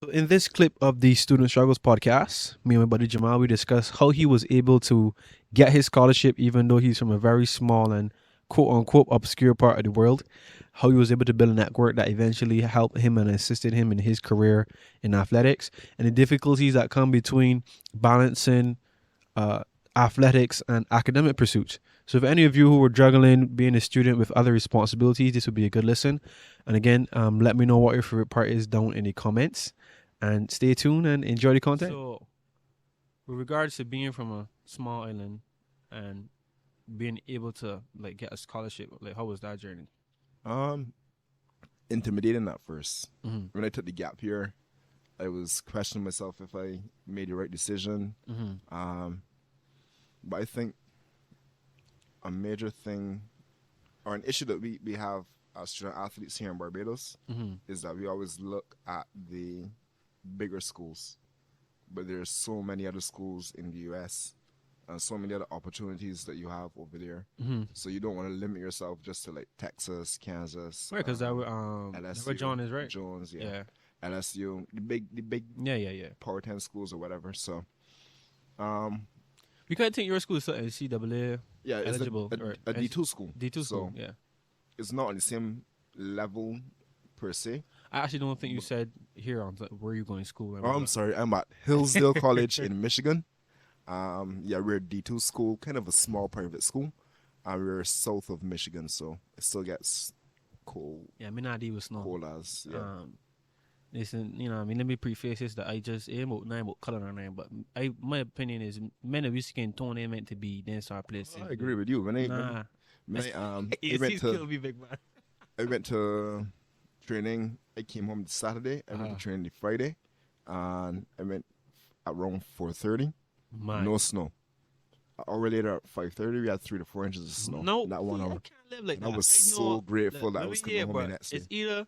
In this clip of the Student Struggles podcast, me and my buddy Jamahl, we discuss how he was able to get his scholarship, even though he's from a very small and quote unquote obscure part of the world. How he was able to build a network that eventually helped him and assisted him in his career in athletics, and the difficulties that come between balancing uh, athletics and academic pursuits. So, if any of you who were juggling being a student with other responsibilities, this would be a good listen. And again, let me know what your favorite part is down in the comments. And stay tuned and enjoy the content. So, with regards to being from a small island and being able to like get a scholarship, like how was that journey? Um, Intimidating at first. Mm-hmm. When I took the gap year, I was questioning myself if I made the right decision. Mm-hmm. But I think a major thing or an issue that we have as student athletes here in Barbados Mm-hmm. is that we always look at the bigger schools, but there's so many other schools in the US and so many other opportunities that you have over there. Mm-hmm. So you don't want to limit yourself just to like Texas, Kansas, Right, because that LSU, where John is, right? Jones, Yeah. LSU, the big Yeah. Power 10 schools or whatever. So, um, Because I think your school is NCAA yeah, it's eligible. a D2 school. D2 school, So yeah. it's not on the same level per se. I actually don't think you said here on where you going to school. Oh, I'm sorry, I'm at Hillsdale College in Michigan. Yeah, we're a D2 school, kind of a small private school. We're south of Michigan, so it still gets cold. Yeah, I mean, I deal with snow. Cold as, yeah. Listen, let me preface this that I just ain't about nine about color on name, but my opinion is men of whiskey and tone ain't meant to be in our places. I agree with you. When I kill me, big man. I went to training. I came home Saturday. I went to training the Friday, and I went at around 4:30. No snow. An hour later at 5:30, we had 3 to 4 inches of snow. No, that 1 hour. I can't live like And I that. was so grateful that I let was me coming hear, home bro. the next day. It's either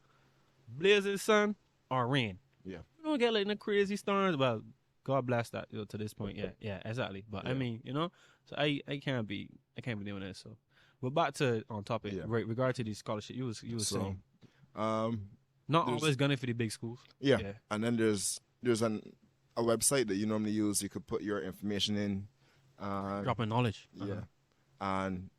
blazing sun or rain. Yeah. You don't get like the crazy storms, but God bless that to this point. Yeah, exactly. But I Yeah. mean, so I can't be doing that. So, but back to on topic, Yeah. right? Regard to the scholarship, you was So, saying not there's- always gunning for the big schools. Yeah. And then there's a website that you normally use. You could put your information in. Dropping knowledge. Yeah. And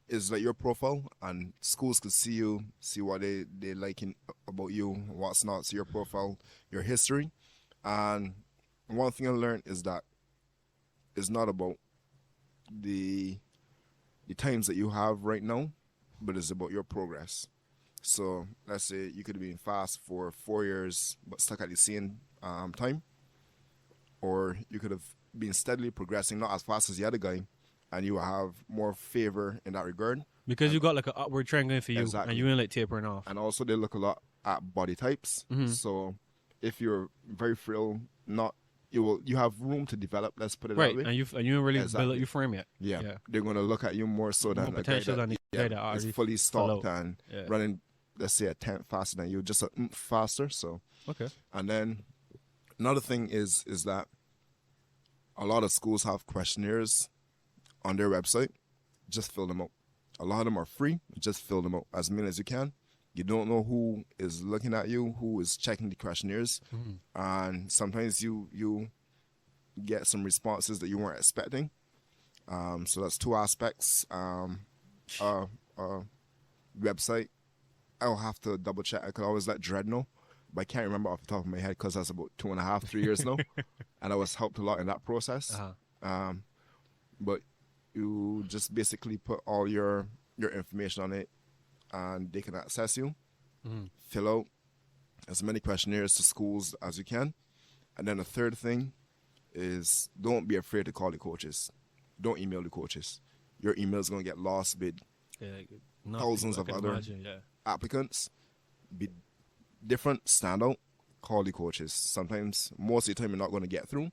it's like your profile, and schools could see you, see what they liking about you, what's not, see your profile, your history. And one thing I learned is that it's not about the times that you have right now, but it's about your progress. So let's say you could have been fast for 4 years but stuck at the same time, or you could have been steadily progressing, not as fast as the other guy, and you will have more favor in that regard. Because you got like an upward trend going for you, Exactly. and you ain't like tapering off. And also they look a lot at body types. Mhm. So if you're very frail, you have room to develop. Let's put it Right, that way. and you ain't really built Exactly. up your frame yet. Yeah. They're going to look at you more so than More a guy potential that, than the guy that is already fully stocked out. and Yeah. running, let's say, a tenth faster than you, just a faster. So, Okay. and then another thing is that a lot of schools have questionnaires on their website. Just fill them out. A lot of them are free. Just fill them out as many as you can. You don't know who is looking at you, who is checking the questionnaires, and sometimes you get some responses that you weren't expecting. So that's two aspects. Website, I'll have to double check. I could always let Dread know, but I can't remember off the top of my head because that's about 2.5, 3 years now, and I was helped a lot in that process. But you just basically put all your information on it, and they can access you. Fill out as many questionnaires to schools as you can. And then the third thing is don't be afraid to call the coaches. Don't email the coaches. Your email is going to get lost with thousands of other applicants. Be different, stand out, call the coaches. Sometimes, most of the time, you're not going to get through.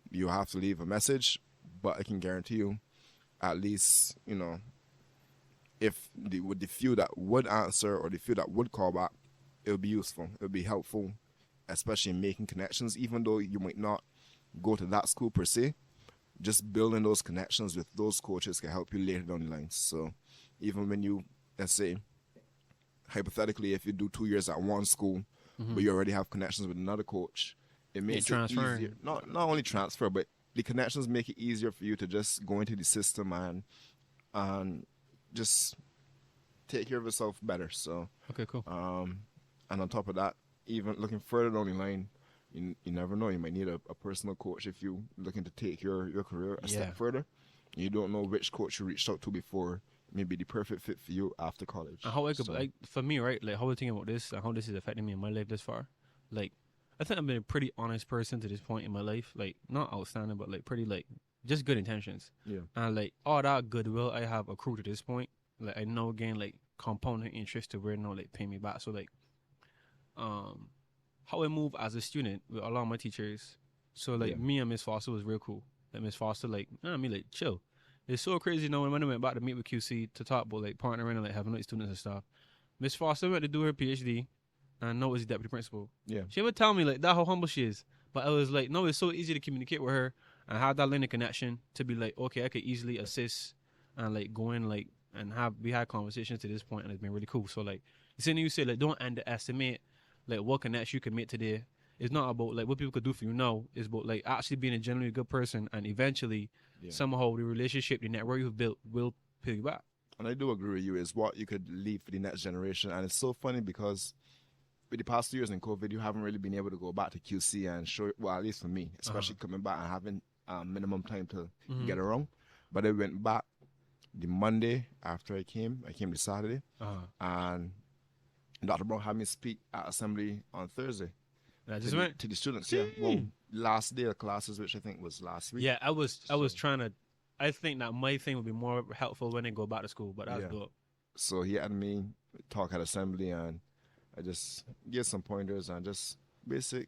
You have to leave a message, but I can guarantee you, at least, if with the few that would answer or the few that would call back, it'll be useful. It'll be helpful, especially in making connections, even though you might not go to that school per se. Just building those connections with those coaches can help you later down the line. So even when you, let's say, hypothetically, if you do 2 years at one school, but you already have connections with another coach, it makes it easier. Not only transfer, but the connections make it easier for you to just go into the system and just take care of yourself better. So okay, cool. And on top of that, even looking further down the line, you never know. You might need a personal coach if you're looking to take your career a step further. You don't know which coach you reached out to before may be the perfect fit for you after college. And how I could, like, for me, right, like how I think about this and how this is affecting me in my life this far, like, I think I've been a pretty honest person to this point in my life, like, not outstanding, but like pretty, like, just good intentions. Yeah. And like all that goodwill I have accrued to this point, like I know again, like compounding interest to where now like pay me back. So like, how I move as a student with a lot of my teachers. So like me and Miss Foster was real cool. Like Miss Foster, like, I mean, like chill. It's so crazy, when I went back to meet with QC to talk about like partnering and like having like students and stuff. Miss Foster went to do her PhD, and now is the deputy principal. Yeah. She would tell me like that how humble she is, but I was like, no, it's so easy to communicate with her and have that line of connection to be like, okay, I could easily assist and like go in like and we had conversations to this point, and it's been really cool. So like, the thing you say, like, don't underestimate like what connection you can make today. It's not about like what people could do for you now. It's about like actually being a genuinely good person, and eventually somehow the relationship, the network you've built will pay you back. And I do agree with you. Is what you could leave for the next generation. And it's so funny because with the past 2 years in COVID, you haven't really been able to go back to QC and show it. Well, at least for me, especially coming back and having minimum time to get around. But I went back the Monday after I came the Saturday, and Dr. Brown had me speak at assembly on Thursday. To the students. Yeah, well, last day of classes, which I think was last week. Yeah, I was trying to. I think that my thing would be more helpful when they go back to school, but that's dope. So he had me talk at assembly, and I just give some pointers and just basic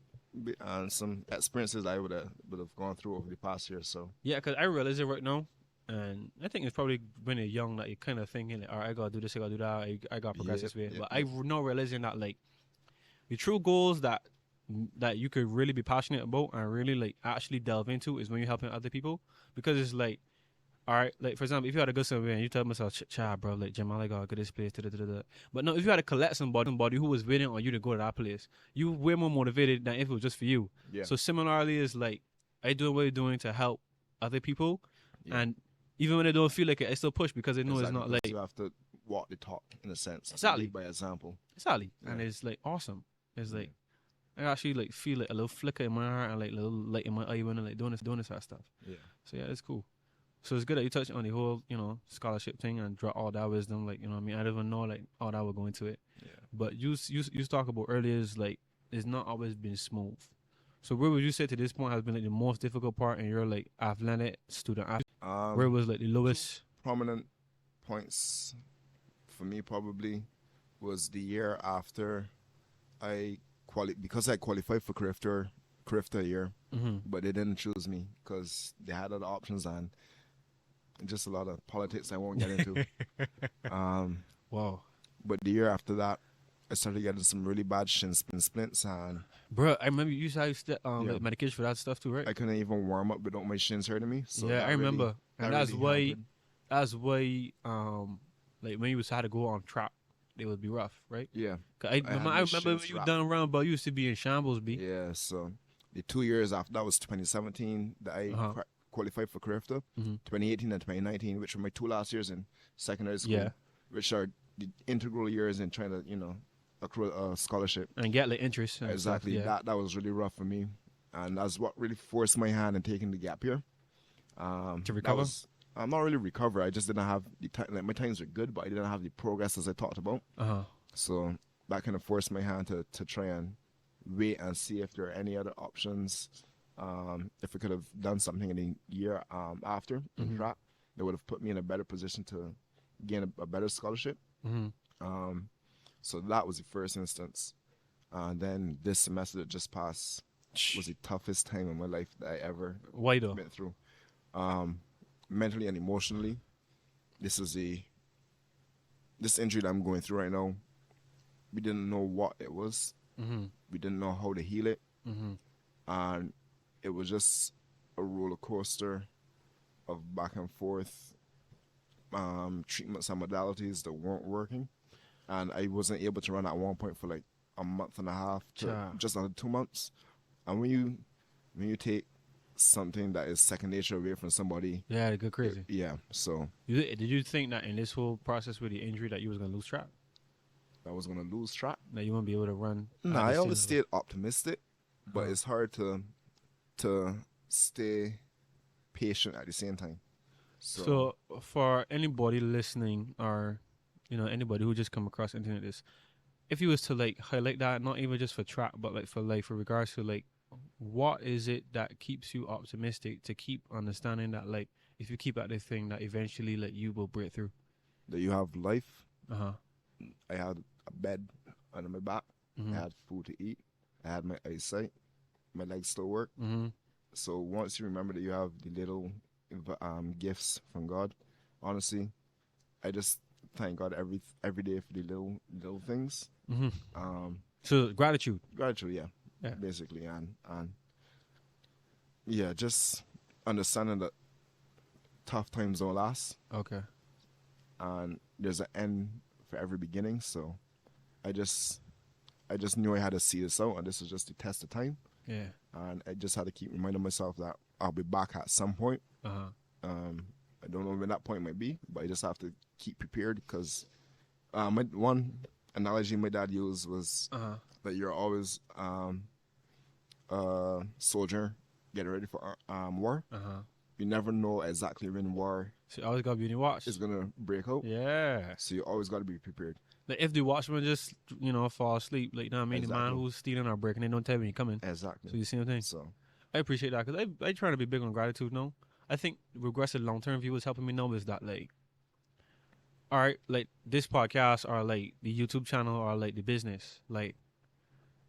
and some experiences I would have gone through over the past year. So yeah, because I realize it right now, and I think it's probably when you're young that you kind of thinking, like, all right, I gotta do this, I gotta do that, I gotta progress this way. But I now realizing that like the true goals that you could really be passionate about and really like actually delve into is when you're helping other people, because it's like, all right, like for example, if you had to go somewhere and you tell myself, child, bro, like Jamahl, I gotta go to this place, but no, if you had to collect somebody who was waiting on you to go to that place, you way more motivated than if it was just for you. Yeah. So similarly, is like I do what you're doing to help other people, and even when they don't feel like it, I still push because they know it's not like you have to walk the talk in a sense. Exactly. Lead by example. Exactly, and it's like awesome. It's like I actually like feel like a little flicker in my heart and like a little light in my eye when I'm like doing this kind of stuff. Yeah. So yeah, it's cool. So it's good that you touched on the whole, scholarship thing and draw all that wisdom. Like, I mean, I didn't even know like all that would go into it. Yeah. But you talk about earlier is like it's not always been smooth. So where would you say to this point has been like the most difficult part in your like athletic student? Where was like the lowest? Prominent points for me probably was the year after because I qualified for CRIFTA a year, but they didn't choose me because they had other options and just a lot of politics I won't get into. Wow. But the year after that, I started getting some really bad shin splints, and bro, I remember you used to like medication for that stuff too, right? I couldn't even warm up without my shins hurting me. So yeah, I remember, and that's really why like when you had to go on track, it would be rough, right? Yeah. I remember when you done around, but you used to be in shambles, B. Yeah, so the 2 years after, that was 2017 that I qualified for CRIFTA, 2018 and 2019, which were my 2 last years in secondary school, which are the integral years in trying to, accrue a scholarship. And get like interest. Exactly. Stuff, That was really rough for me. And that's what really forced my hand in taking the gap year. To recover? I'm not really recover. I just didn't have the time. Like, my times were good, but I didn't have the progress as I talked about. So that kind of forced my hand to try and wait and see if there are any other options. If I could have done something in the year after in track, that would have put me in a better position to gain a better scholarship. So that was the first instance. Then this semester that just passed was the toughest time in my life that I ever been through. Mentally and emotionally, this injury that I'm going through right now, we didn't know what it was. We didn't know how to heal it. And it was just a roller coaster of back and forth treatments and modalities that weren't working. And I wasn't able to run at one point for like a month and a half to Cha. just under 2 months. And when you take something that is second nature away from somebody, Yeah, they go crazy. yeah. So Did you think that in this whole process with the injury that you was gonna lose track? I was gonna lose track. That you won't be able to run? No, at I the always same stayed optimistic, but Uh-huh. it's hard to stay patient at the same time. So for anybody listening, or anybody who just come across anything like this, if you was to like highlight that, not even just for track, but like for life, with regards to like, what is it that keeps you optimistic to keep understanding that like if you keep at this thing that eventually like you will break through? that you have life. Uh-huh. I had a bed under my back. Mm-hmm. I had food to eat. I had my eyesight. My legs still work. Mm-hmm. So once you remember that you have the little gifts from God, honestly, I just thank God every day for the little things. Mm-hmm. Um, So gratitude. Gratitude, Yeah. basically, and yeah, just understanding that tough times don't last, Okay. and there's an end for every beginning. So I just knew I had to see this out, and this is just the test of time. Yeah. And I just had to keep reminding myself that I'll be back at some point. Uh-huh. I don't know when that point might be, but I just have to keep prepared because one analogy my dad used was Uh-huh. that you're always a soldier getting ready for war. Uh-huh. You never know exactly when war So you always gotta be in your watch. is gonna break out. Yeah. So you always got to be prepared. Like if the watchman just fall asleep, like what I mean, the man Exactly. who's stealing or breaking, they don't tell you when you're coming. Exactly. So you see what I'm saying? So I appreciate that because I try to be big on gratitude. No, I think regressive long term view is helping me know is that like, all right, like this podcast or like the YouTube channel or like the business, like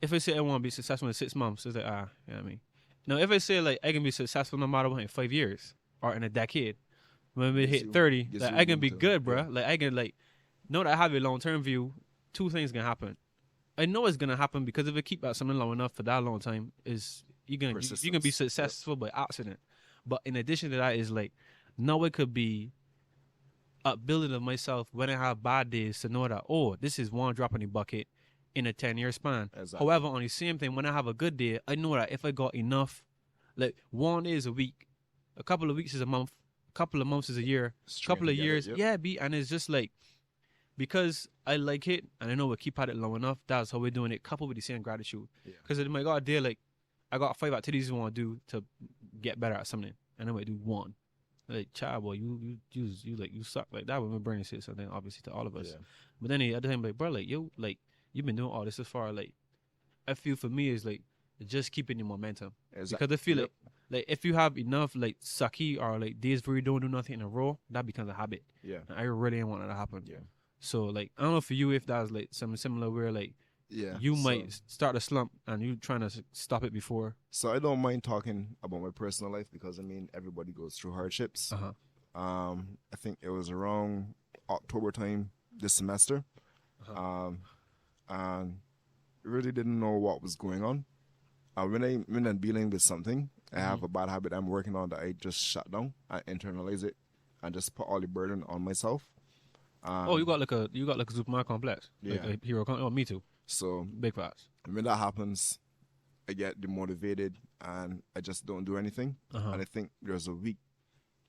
if I say I want to be successful in 6 months, it's like you know what I mean. Now if I say like I can be successful no matter what in 5 years or in a decade, when we Gives hit you- 30, gives like you I can room be to- good, bruh. yeah. Like I can like know that I have a long term view. Two things can happen. I know it's gonna happen because if I keep at something long enough for that long time, is you're gonna be Persistence. successful by accident. But in addition to that, is like now it could be upbuilding of myself when I have bad days to know that this is one drop in the bucket in a 10-year span. Exactly. However, on the same thing, when I have a good day, I know that if I got enough, like one is a week, a couple of weeks is a month, a couple of months is a year, a String couple of together, years, yep. and it's just like because I like it and I know we'll keep at it long enough. That's how we're doing it, coupled with the same gratitude. Yeah. Because my God, dear, like I got 5 activities I want to do to get better at something, and I might do one. Like, child, boy, you suck like that. When my brain says something, obviously to all of us. Yeah. But then the other time, like, bro, like you've been doing all this as far. Like, I feel for me is like just keeping the momentum. Because I feel Yep. like if you have enough like sucky or like days where you don't do nothing in a row, that becomes a habit. Yeah. And I really didn't want that to happen. Yeah. So like I don't know for you if that's like something similar where like Yeah. you So- might start a slump and you trying to stop it before. So I don't mind talking about my personal life because I mean everybody goes through hardships. Uh-huh. I think it was around October time this semester, Uh-huh. and really didn't know what was going on. When I'm dealing with something, I have a bad habit I'm working on that I just shut down, I internalize it, and just put all the burden on myself. You got like a Superman complex. Like Yeah. a hero complex. Oh, me too. So Big facts. when that happens, I get demotivated and I just don't do anything. Uh-huh. And I think there's a week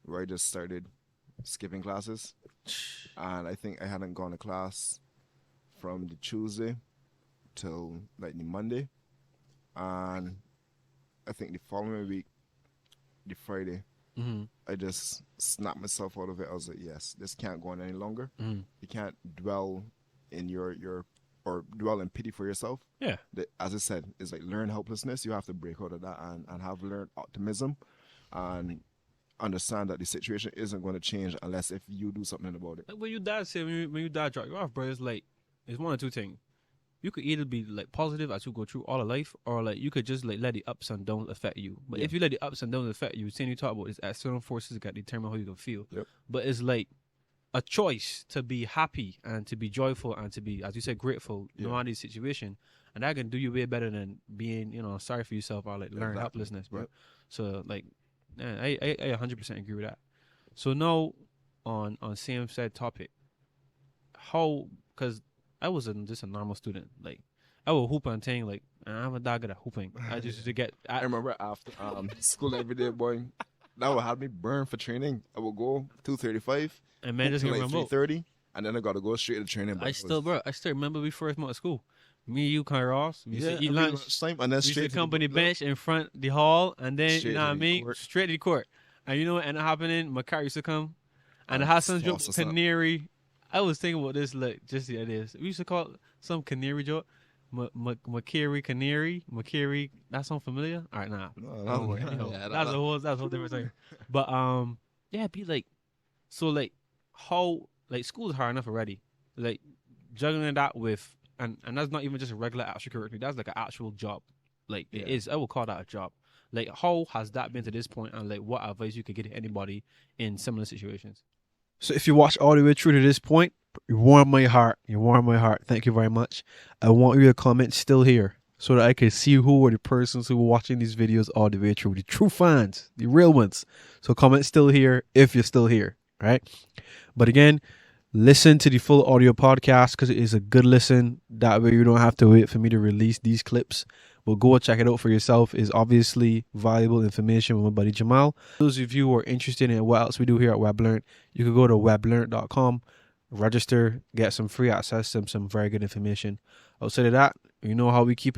where I just started skipping classes, and I think I hadn't gone to class from the Tuesday till like the Monday, and I think the following week, the Friday, Mm-hmm. I just snapped myself out of it. I was like, yes, this can't go on any longer. Mm-hmm. You can't dwell in your or dwell in pity for yourself. Yeah. As I said, it's like learn helplessness. You have to break out of that and have learned optimism and understand that the situation isn't going to change unless if you do something about it. Like when your dad said when your dad dropped you off, bro, it's like it's one or two things. You could either be like positive as you go through all of life, or like you could just like let the ups and downs affect you. But Yeah. if you let the ups and downs affect you, saying you talk about is external forces that determine how you can feel. Yep. But it's like a choice to be happy and to be joyful and to be, as you said, grateful no Yeah. matter the situation, and that can do you way better than being sorry for yourself or like learn Exactly. helplessness, bro. Yep. So like, man, I 100% agree with that. So now on same said topic, how, because I was just a normal student, like I will hoop and thing like I'm a dog at hooping. I just to get. I remember after school every day, boy. That would have me burn for training. I would go 2:35, and man just till get like remote. 3:30, and then I got to go straight to training. I still remember we first met at school. Me, you, Kai Ross. We used to eat lunch. Time, and then We used to straight come on the bench in front the hall, and then Straight you know to what I the mean, court. straight to the court. And you know what ended up happening? My car used to come, and the Hassan joke toss us up. canary. I was thinking about this like just the other day. We used to call it some canary joke. Makiri canary. Makiri. That sound familiar? All right, nah. Don't worry. That's a whole different thing. But yeah, be like, so like how like school's hard enough already. Like juggling that with and that's not even just a regular extracurricular. That's like an actual job. Like it is. I would call that a job. Like how has that been to this point, and like what advice you could give to anybody in similar situations? So if you watch all the way through to this point, you warm my heart. You warm my heart. Thank you very much. I want you to comment still here so that I can see who are the persons who are watching these videos all the way through. The true fans, the real ones. So comment still here if you're still here, right? But again, listen to the full audio podcast because it is a good listen. That way you don't have to wait for me to release these clips. Well, go check it out for yourself. It's obviously valuable information with my buddy Jamahl. Those of you who are interested in what else we do here at WebLearn, you can go to weblearn.com, register, get some free access to some very good information. Outside of that, you know how we keep it.